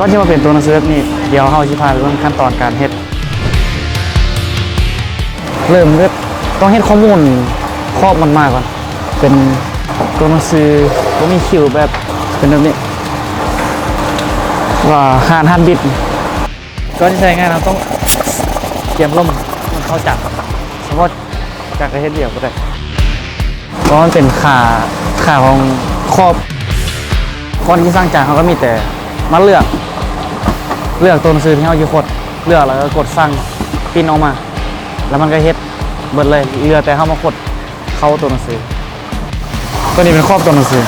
ก็จะมาเป็นตัวหนังสือแบบนี้เดี๋ยวเฮาสิพาไปเบิ่งขั้นตอนการเฮ็ดเริ่มด้วยต้องเฮ็ดข้อมูลครอบมันมากก่อนเป็นตัวหนังสือบ่มีคิวแบบเป็นแบบนี้ว่าหันบิดก็จะใช้งานเราต้องเตรียมร่มมันเข้าจักรเฉพาะจักรเฮ็ดเดี่ยวก็ได้เพราะมันเป็นขาของครอบคนที่สร้างจากเขาก็มีแต่มาเลือกตัวหนังสือที่เขาจะกดเลือกแล้วก็กดสั่งพิมพ์ออกมาแล้วมันก็เฮ็ดเบิดเลยเหลือแต่เขามากดเข้าตัวหนังสือตัวนี้เป็นครอบตัวหนังสือ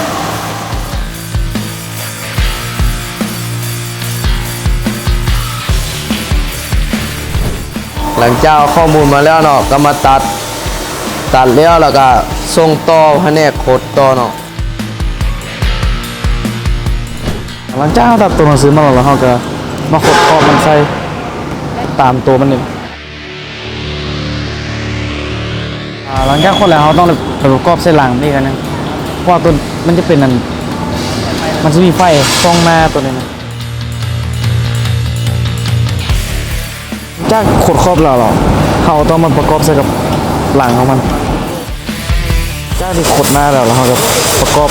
หลังจากข้อมูลมาแล้วเนาะก็มาตัดแล้วก็ส่งต่อแผนกโคดต่อเนาะหลังจากตัดตัวหนังสือมาแล้วเขาก็มาขดครอบมันใส่ตามตัวมันนี่หลังจากคนแล้วเขาต้องประกอบใส่หลังนี่กันนะเพราะตัวมันจะเป็นนั่นมันจะมีไฟส่องหน้าตัวนี้นะจากขดครอบแล้วเขาต้องมาประกอบใส่กับหลังของมันจากที่ขดหน้าแล้วเขาจะประกอบ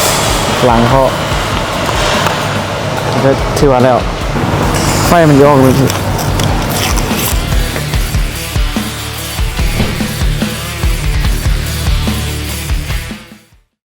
หลังเขาก็ถือว่าแล้วไฟมันยกเลย